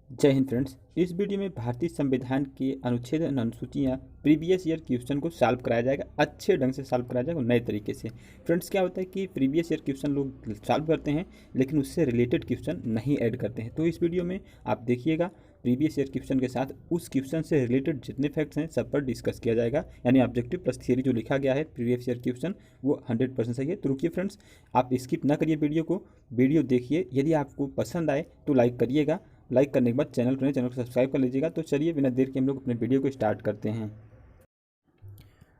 जय हिंद फ्रेंड्स। इस वीडियो में भारतीय संविधान के अनुच्छेद एवं अनुसूचियाँ प्रीवियस ईयर क्वेश्चन को सॉल्व कराया जाएगा। अच्छे ढंग से सॉल्व कराया जाएगा, नए तरीके से। फ्रेंड्स, क्या होता है कि प्रीवियस ईयर क्वेश्चन लोग सॉल्व करते हैं लेकिन उससे रिलेटेड क्वेश्चन नहीं ऐड करते हैं। तो इस वीडियो में आप देखिएगा, प्रीवियस ईयर क्वेश्चन के साथ उस क्वेश्चन से रिलेटेड जितने फैक्ट्स हैं सब पर डिस्कस किया जाएगा। यानी ऑब्जेक्टिव प्लस थियरी जो लिखा गया है प्रीवियस ईयर क्वेश्चन वो 100% सही है। तो रुकिए फ्रेंड्स, आप स्किप ना करिए वीडियो को, वीडियो देखिए। यदि आपको पसंद आए तो लाइक करिएगा, लाइक करने के बाद चैनल को सब्सक्राइब कर लीजिएगा। तो चलिए बिना देर के हम लोग अपने वीडियो को स्टार्ट करते हैं।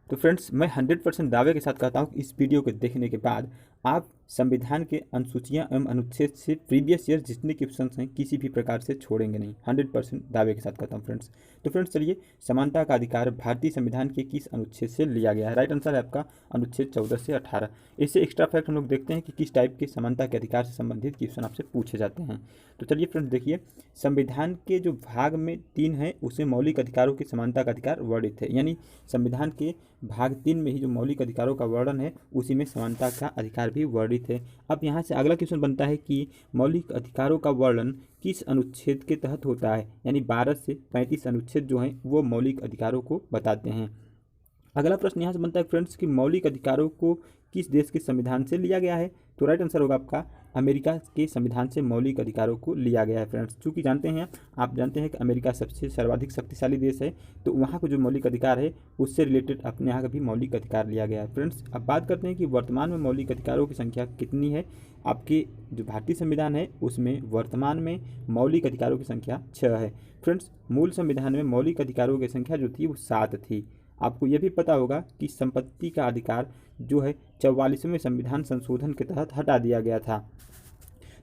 तो फ्रेंड्स, मैं 100% दावे के साथ कहता हूँ कि इस वीडियो को देखने के बाद आप संविधान के अनुसूचियाँ एवं अनुच्छेद से प्रीवियस ईयर जितने क्वेश्चंस हैं किसी भी प्रकार से छोड़ेंगे नहीं। 100% दावे के साथ कहता हूँ फ्रेंड्स। तो फ्रेंड्स चलिए, समानता का अधिकार भारतीय संविधान के किस अनुच्छेद से लिया गया है? राइट आंसर है आपका अनुच्छेद 14 से 18। इससे एक्स्ट्रा फैक्ट हम लोग देखते हैं कि किस टाइप के समानता के अधिकार से संबंधित क्वेश्चन आपसे पूछे जाते हैं। तो चलिए फ्रेंड्स देखिए, संविधान के जो भाग में 3 है उसमें मौलिक अधिकारों की समानता का अधिकार वर्णित है। यानी संविधान के भाग 3 में ही जो मौलिक अधिकारों का वर्णन है उसी में समानता का अधिकार भी वर्णित है। अब यहाँ से अगला क्वेश्चन बनता है कि मौलिक अधिकारों का वर्णन किस अनुच्छेद के तहत होता है? यानी 12 से 35 अनुच्छेद जो हैं वो मौलिक अधिकारों को बताते हैं। अगला प्रश्न यहाँ से बनता है फ्रेंड्स कि मौलिक अधिकारों को किस देश के संविधान से लिया गया है? तो राइट आंसर होगा आपका अमेरिका के संविधान से मौलिक अधिकारों को लिया गया है। फ्रेंड्स, चूंकि आप जानते हैं कि अमेरिका सबसे सर्वाधिक शक्तिशाली देश है, तो वहाँ को जो मौलिक अधिकार है उससे रिलेटेड अपने यहाँ का भी मौलिक अधिकार लिया गया है। फ्रेंड्स, अब बात करते हैं कि वर्तमान में मौलिक अधिकारों की संख्या कितनी है। आपके जो भारतीय संविधान है उसमें वर्तमान में मौलिक अधिकारों की संख्या 6 है। फ्रेंड्स, मूल संविधान में मौलिक अधिकारों की संख्या जो थी वो 7 थी। आपको यह भी पता होगा कि संपत्ति का अधिकार जो है 44वें संविधान संशोधन के तहत हटा दिया गया था।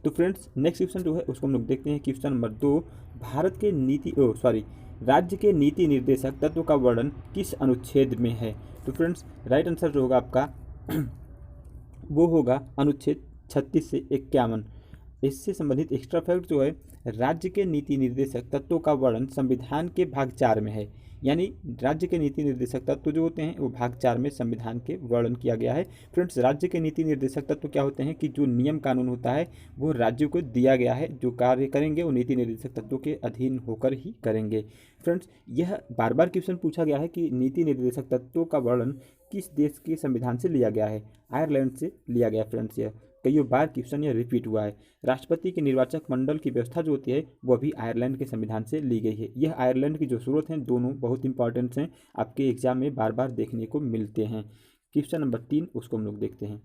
तो फ्रेंड्स, नेक्स्ट क्वेश्चन जो है उसको हम लोग देखते हैं। क्वेश्चन नंबर 2, भारत के राज्य के नीति निर्देशक तत्व का वर्णन किस अनुच्छेद में है? तो फ्रेंड्स, राइट आंसर जो होगा आपका वो होगा अनुच्छेद 36 से 51। इससे संबंधित एक्स्ट्रा फैक्ट जो है, राज्य के नीति निर्देशक तत्वों का वर्णन संविधान के भाग 4 में है। यानी राज्य के नीति निर्देशक तत्व जो होते हैं वो भाग 4 में संविधान के वर्णन किया गया है। फ्रेंड्स, राज्य के नीति निर्देशक तत्व क्या होते हैं कि जो नियम कानून होता है वो राज्यों को दिया गया है, जो कार्य करेंगे वो नीति निर्देशक तत्वों के अधीन होकर ही करेंगे। फ्रेंड्स, यह बार बार क्वेश्चन पूछा गया है कि नीति निर्देशक तत्वों का वर्णन किस देश के संविधान से लिया गया है? आयरलैंड से लिया गया। फ्रेंड्स, यह कई बार क्वेश्चन यह रिपीट हुआ है। राष्ट्रपति के निर्वाचक मंडल की व्यवस्था जो होती है वो भी आयरलैंड के संविधान से ली गई है। यह आयरलैंड की जो सूरत हैं दोनों बहुत इंपॉर्टेंट हैं, आपके एग्जाम में बार बार देखने को मिलते हैं। क्वेश्चन नंबर 3 उसको हम लोग देखते हैं।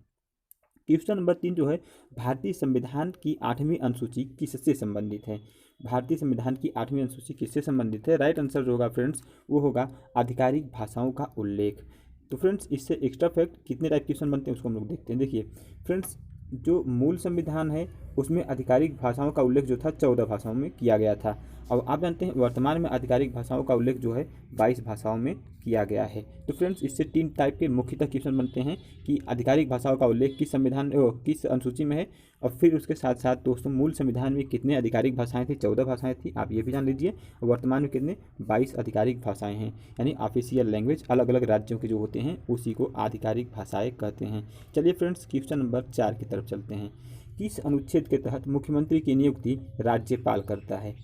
क्वेश्चन नंबर 3 जो है, भारतीय संविधान की 8वीं अनुसूची किससे संबंधित है? भारतीय संविधान की 8वीं अनुसूची किससे संबंधित है? राइट आंसर जो होगा फ्रेंड्स वो होगा आधिकारिक भाषाओं का उल्लेख। तो फ्रेंड्स, इससे एक्स्ट्रा फैक्ट कितने टाइप क्वेश्चन बनते हैं उसको हम लोग देखते हैं। देखिए फ्रेंड्स, जो मूल संविधान है उसमें आधिकारिक भाषाओं का उल्लेख जो था 14 भाषाओं में किया गया था। अब आप जानते हैं वर्तमान में आधिकारिक भाषाओं का उल्लेख जो है 22 भाषाओं में किया गया है। तो फ्रेंड्स, इससे 3 टाइप के मुख्यतः क्वेश्चन बनते हैं कि आधिकारिक भाषाओं का उल्लेख किस अनुसूची में है, और फिर उसके साथ साथ दोस्तों मूल संविधान में कितने आधिकारिक भाषाएं थी? 14 भाषाएं थी, आप ये भी जान लीजिए। वर्तमान में कितने? 22 आधिकारिक भाषाएं हैं। यानी ऑफिशियल लैंग्वेज अलग अलग राज्यों के जो होते हैं उसी को आधिकारिक भाषाएं कहते हैं। चलिए फ्रेंड्स, क्वेश्चन नंबर 4 की तरफ चलते हैं। किस अनुच्छेद के तहत मुख्यमंत्री की नियुक्ति राज्यपाल करता है?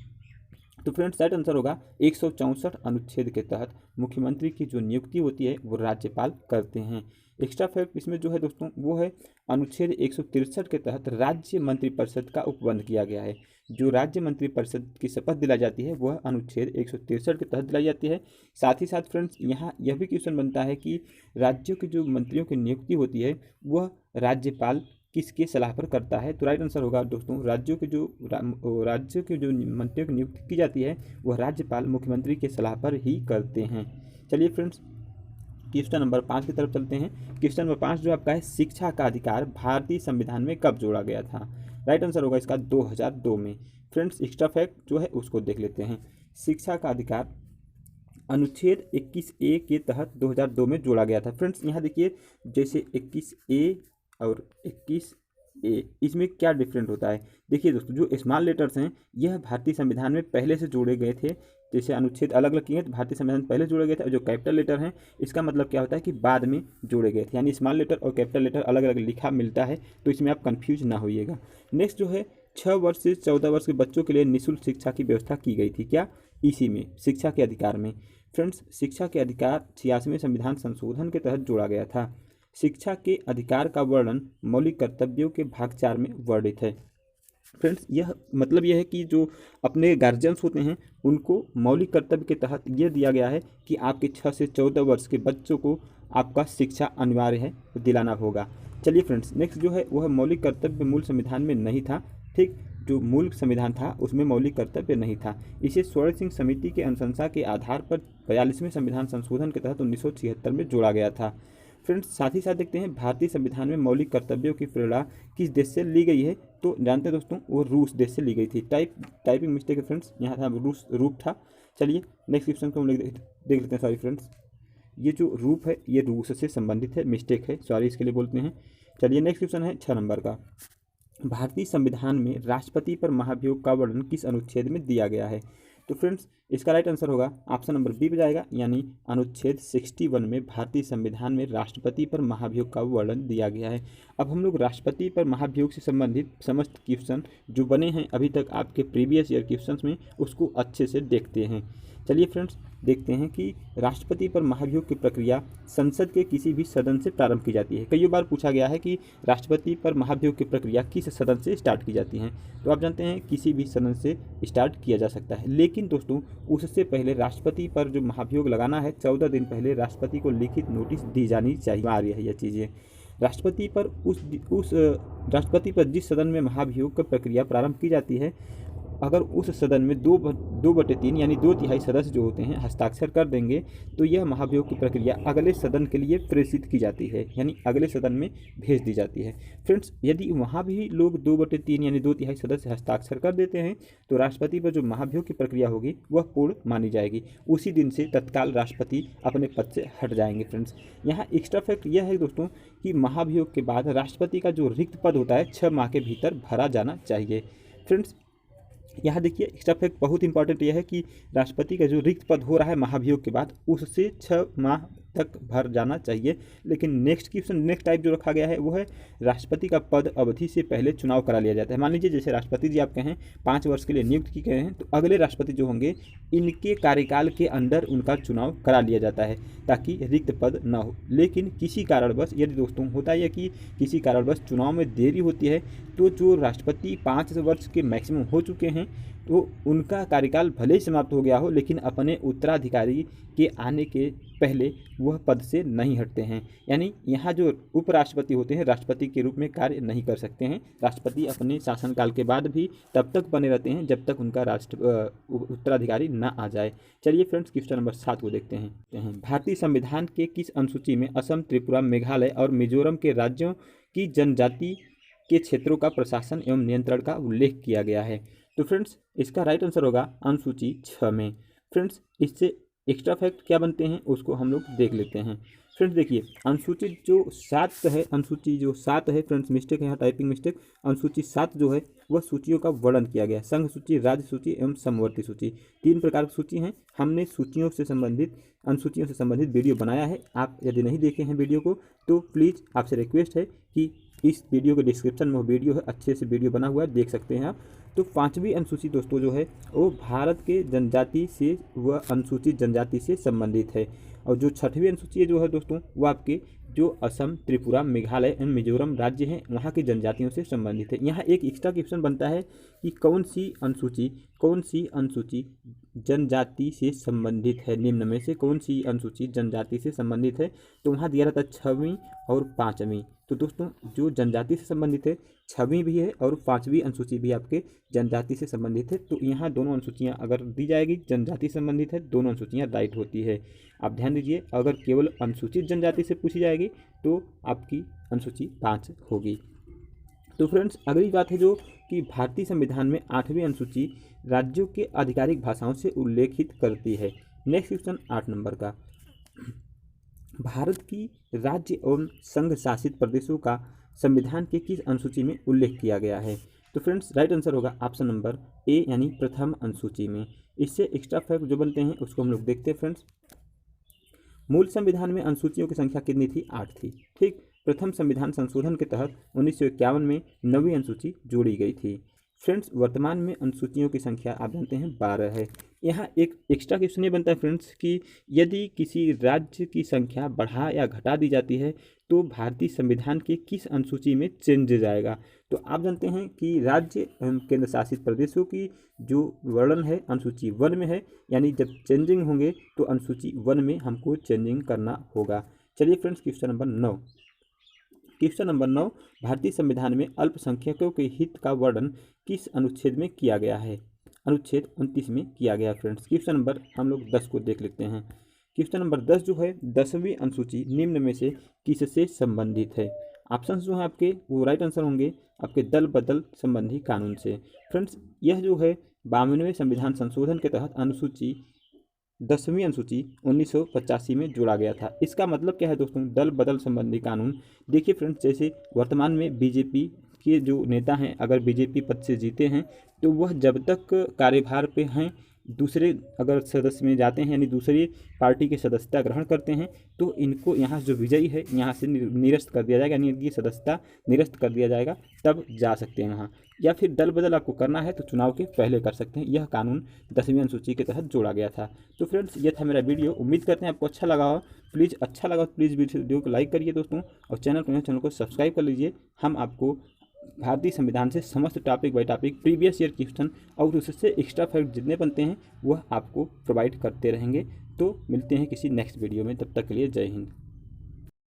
तो फ्रेंड्स, राइट आंसर होगा 164 अनुच्छेद के तहत मुख्यमंत्री की जो नियुक्ति होती है वो राज्यपाल करते हैं। एक्स्ट्रा फैक्ट इसमें जो है दोस्तों वो है अनुच्छेद 163 के तहत राज्य मंत्रिपरिषद का उपबंध किया गया है। जो राज्य मंत्रिपरिषद की शपथ दिलाई जाती है वह अनुच्छेद 163 के तहत दिलाई जाती है। साथ ही साथ फ्रेंड्स, यहाँ यह भी क्वेश्चन बनता है कि राज्यों के जो मंत्रियों की नियुक्ति होती है वह राज्यपाल किसके सलाह पर करता है? तो राइट आंसर होगा दोस्तों राज्यों के जो मंत्रियों की नियुक्ति की जाती है वह राज्यपाल मुख्यमंत्री के सलाह पर ही करते हैं। चलिए फ्रेंड्स, क्वेश्चन नंबर 5 की तरफ चलते हैं। क्वेश्चन नंबर 5 जो आपका है, शिक्षा का अधिकार भारतीय संविधान में कब जोड़ा गया था? राइट आंसर होगा इसका 2002 में। फ्रेंड्स, एक्स्ट्रा फैक्ट जो है उसको देख लेते हैं। शिक्षा का अधिकार अनुच्छेद 21A के तहत 2002 में जोड़ा गया था। फ्रेंड्स, यहाँ देखिए जैसे 21A और 21A इसमें क्या डिफरेंट होता है? देखिए दोस्तों, जो स्मॉल लेटर्स हैं यह भारतीय संविधान में पहले से जोड़े गए थे। जैसे अनुच्छेद अलग अलग किए तो भारतीय संविधान पहले जोड़े गए थे, और जो कैपिटल लेटर हैं इसका मतलब क्या होता है कि बाद में जोड़े गए थे। यानी स्मॉल लेटर और कैपिटल लेटर अलग अलग लिखा मिलता है, तो इसमें आप कंफ्यूज ना होइएगा। नेक्स्ट जो है 6 वर्ष से 14 वर्ष के बच्चों के लिए निःशुल्क शिक्षा की व्यवस्था की गई थी। क्या? इसी में शिक्षा के अधिकार में। फ्रेंड्स, शिक्षा के अधिकार 86वें संविधान संशोधन के तहत जोड़ा गया था। शिक्षा के अधिकार का वर्णन मौलिक कर्तव्यों के भाग 4 में वर्णित है। फ्रेंड्स, यह मतलब यह है कि जो अपने गार्जियंस होते हैं उनको मौलिक कर्तव्य के तहत यह दिया गया है कि आपके 6 से 14 वर्ष के बच्चों को आपका शिक्षा अनिवार्य है, दिलाना होगा। चलिए फ्रेंड्स, नेक्स्ट जो है वह मौलिक कर्तव्य मूल संविधान में नहीं था। ठीक, जो मूल संविधान था उसमें मौलिक कर्तव्य नहीं था। इसे स्वर्ण सिंह समिति के अनुशंसा के आधार पर 42वें संविधान संशोधन के तहत 1976 में जोड़ा गया था। फ्रेंड्स, साथ ही साथ देखते हैं भारतीय संविधान में मौलिक कर्तव्यों की प्रेरणा किस देश से ली गई है। तो जानते हैं दोस्तों, वो रूस देश से ली गई थी। टाइपिंग मिस्टेक है फ्रेंड्स, यहाँ था रूप था। चलिए नेक्स्ट क्वेश्चन को हम देख लेते हैं। सॉरी फ्रेंड्स, ये जो रूप है ये रूस से संबंधित है, मिस्टेक है, सॉरी इसके लिए बोलते हैं। चलिए नेक्स्ट क्वेश्चन है 6 नंबर का। भारतीय संविधान में राष्ट्रपति पर महाभियोग का वर्णन किस अनुच्छेद में दिया गया है? तो फ्रेंड्स, इसका राइट आंसर होगा ऑप्शन नंबर बी पे जाएगा, यानी अनुच्छेद 61 में भारतीय संविधान में राष्ट्रपति पर महाभियोग का वर्णन दिया गया है। अब हम लोग राष्ट्रपति पर महाभियोग से संबंधित समस्त क्वेश्चन जो बने हैं अभी तक आपके प्रीवियस ईयर क्वेश्चंस में, उसको अच्छे से देखते हैं। चलिए फ्रेंड्स, देखते हैं कि राष्ट्रपति पर महाभियोग की प्रक्रिया संसद के किसी भी सदन से प्रारंभ की जाती है। कई बार पूछा गया है कि राष्ट्रपति पर महाभियोग की प्रक्रिया किस सदन से स्टार्ट की जाती है। तो आप जानते हैं किसी भी सदन से स्टार्ट किया जा सकता है, लेकिन दोस्तों उससे पहले राष्ट्रपति पर जो महाभियोग लगाना है 14 दिन पहले राष्ट्रपति को लिखित नोटिस दी जानी चाहिए। आ रही है यह चीज़ें राष्ट्रपति पर जिस सदन में महाभियोग की प्रक्रिया प्रारंभ की जाती है, अगर उस सदन में 2/3 यानी 2/3 सदस्य जो होते हैं हस्ताक्षर कर देंगे तो यह महाभियोग की प्रक्रिया अगले सदन के लिए प्रेषित की जाती है, यानी अगले सदन में भेज दी जाती है। फ्रेंड्स, यदि वहाँ भी लोग 2/3 यानी 2/3 सदस्य हस्ताक्षर कर देते हैं तो राष्ट्रपति पर जो महाभियोग की प्रक्रिया होगी वह पूर्ण मानी जाएगी। उसी दिन से तत्काल राष्ट्रपति अपने पद से हट जाएंगे। फ्रेंड्स, यहाँ एक्स्ट्रा फैक्ट यह है दोस्तों कि महाभियोग के बाद राष्ट्रपति का जो रिक्त पद होता है 6 माह के भीतर भरा जाना चाहिए। फ्रेंड्स, यहाँ देखिए एक्स्ट्रा फैक्ट बहुत इंपॉर्टेंट यह है कि राष्ट्रपति का जो रिक्त पद हो रहा है महाभियोग के बाद उससे 6 माह तक भर जाना चाहिए। लेकिन नेक्स्ट टाइप जो रखा गया है वो है राष्ट्रपति का पद अवधि से पहले चुनाव करा लिया जाता है। मान लीजिए जैसे राष्ट्रपति जी आप कहें 5 वर्ष के लिए नियुक्त किए गए हैं, तो अगले राष्ट्रपति जो होंगे इनके कार्यकाल के अंदर उनका चुनाव करा लिया जाता है ताकि रिक्त पद न हो। लेकिन किसी कारणवश यदि दोस्तों होता है कि किसी कारणवश चुनाव में देरी होती है तो जो राष्ट्रपति 5 वर्ष के मैक्सिमम हो चुके हैं तो उनका कार्यकाल भले ही समाप्त हो गया हो, लेकिन अपने उत्तराधिकारी के आने के पहले वह पद से नहीं हटते हैं। यानी यहाँ जो उपराष्ट्रपति होते हैं राष्ट्रपति के रूप में कार्य नहीं कर सकते हैं। राष्ट्रपति अपने शासनकाल के बाद भी तब तक बने रहते हैं जब तक उनका उत्तराधिकारी न आ जाए। चलिए फ्रेंड्स, क्वेश्चन नंबर 7 को देखते हैं। भारतीय संविधान के किस अनुसूची में असम, त्रिपुरा, मेघालय और मिजोरम के राज्यों की जनजाति के क्षेत्रों का प्रशासन एवं नियंत्रण का उल्लेख किया गया है? तो फ्रेंड्स, इसका राइट आंसर होगा अनुसूची 6 में। फ्रेंड्स, इससे एक्स्ट्रा फैक्ट क्या बनते हैं उसको हम लोग देख लेते हैं। फ्रेंड्स देखिए, अनुसूची जो 7 है फ्रेंड्स, मिस्टेक है यहाँ, टाइपिंग मिस्टेक। अनुसूची 7 जो है वह सूचियों का वर्णन किया गया है। संघ सूची, राज्य सूची एवं समवर्ती सूची, 3 प्रकार की सूची हैं। हमने अनुसूचियों से संबंधित वीडियो बनाया है। आप यदि नहीं देखे हैं वीडियो को तो प्लीज़ आपसे रिक्वेस्ट है कि इस वीडियो के डिस्क्रिप्शन में वो वीडियो है, अच्छे से वीडियो बना हुआ है, देख सकते हैं आप। तो 5वीं अनुसूची दोस्तों जो है वो भारत के जनजाति से, वह अनुसूचित जनजाति से संबंधित है। और जो 6वीं अनुसूची जो है दोस्तों वो आपके जो असम, त्रिपुरा, मेघालय एवं मिजोरम राज्य हैं वहाँ की जनजातियों से संबंधित है। यहाँ एक एक्स्ट्रा क्वेश्चन बनता है कि कौन सी अनुसूची जनजाति से संबंधित है, निम्न में से कौन सी अनुसूची जनजाति से संबंधित है? तो वहाँ दिया रहता है 6वीं और 5वीं। तो दोस्तों जो जनजाति से संबंधित है 6वीं भी है और 5वीं अनुसूची भी आपके जनजाति से संबंधित है। तो यहाँ दोनों अनुसूचियाँ अगर दी जाएगी जनजाति से संबंधित है, दोनों अनुसूचियाँ राइट होती है। आप ध्यान दीजिए, अगर केवल अनुसूचित जनजाति से पूछी जाएगी तो आपकी अनुसूची 5 होगी। तो फ्रेंड्स, अगली बात है जो कि भारतीय संविधान में 8वीं अनुसूची राज्यों के आधिकारिक भाषाओं से उल्लेखित करती है। नेक्स्ट क्वेश्चन 8 नंबर का। भारत की राज्य एवं संघ शासित प्रदेशों का संविधान के किस अनुसूची में उल्लेख किया गया है? तो फ्रेंड्स, राइट आंसर होगा ऑप्शन नंबर ए, यानी प्रथम अनुसूची में। इससे एक्स्ट्रा फैक्ट जो बनते हैं उसको हम लोग देखते हैं। फ्रेंड्स, मूल संविधान में अनुसूचियों की संख्या कितनी थी? 8 थी। ठीक, प्रथम संविधान संशोधन के तहत 1951 में 9वीं अनुसूची जोड़ी गई थी। फ्रेंड्स वर्तमान में अनुसूचियों की संख्या आप जानते हैं 12 है। यहाँ एक एक्स्ट्रा क्वेश्चन ये बनता है फ्रेंड्स कि यदि किसी राज्य की संख्या बढ़ा या घटा दी जाती है तो भारतीय संविधान के किस अनुसूची में चेंज जाएगा। तो आप जानते हैं कि राज्य एवं केंद्र शासित प्रदेशों की जो वर्णन है अनुसूची 1 में है, यानी जब चेंजिंग होंगे तो अनुसूची 1 में हमको चेंजिंग करना होगा। चलिए friends question number 9। Question number 9, भारतीय संविधान में अल्पसंख्यकों के हित का वर्णन किस अनुच्छेद में किया गया है। अनुच्छेद 29 में किया गया फ्रेंड्स। क्वेश्चन नंबर हम लोग 10 को देख लेते हैं। क्वेश्चन नंबर 10 जो है 10वीं अनुसूची निम्न में से किससे संबंधित है। ऑप्शन जो है आपके वो राइट आंसर होंगे आपके दल बदल संबंधी कानून से। फ्रेंड्स यह जो है 52वें संविधान संशोधन के तहत अनुसूची 10वीं अनुसूची 1985 में जोड़ा गया था। इसका मतलब क्या है दोस्तों, दल बदल संबंधी कानून। देखिए फ्रेंड्स, जैसे वर्तमान में बीजेपी के जो नेता हैं अगर बीजेपी पद से जीते हैं तो वह जब तक कार्यभार पे हैं, दूसरे अगर सदस्य में जाते हैं यानी दूसरी पार्टी की सदस्यता ग्रहण करते हैं तो इनको यहाँ जो विजयी है यहाँ से निरस्त कर दिया जाएगा, यानी इनकी सदस्यता निरस्त कर दिया जाएगा, तब जा सकते हैं वहाँ। या फिर दल बदल आपको करना है तो चुनाव के पहले कर सकते हैं। यह कानून 10वीं अनुसूची के तहत जोड़ा गया था। तो फ्रेंड्स ये था मेरा वीडियो, उम्मीद करते हैं आपको अच्छा लगा हो। प्लीज़ अच्छा लगा तो प्लीज़ वीडियो को लाइक करिए दोस्तों, और चैनल को सब्सक्राइब कर लीजिए। हम आपको भारतीय संविधान से समस्त topic by topic previous year question और उससे एक्स्ट्रा फैक्ट जितने बनते हैं वह आपको प्रोवाइड करते रहेंगे। तो मिलते हैं किसी नेक्स्ट वीडियो में, तब तक के लिए जय हिंद।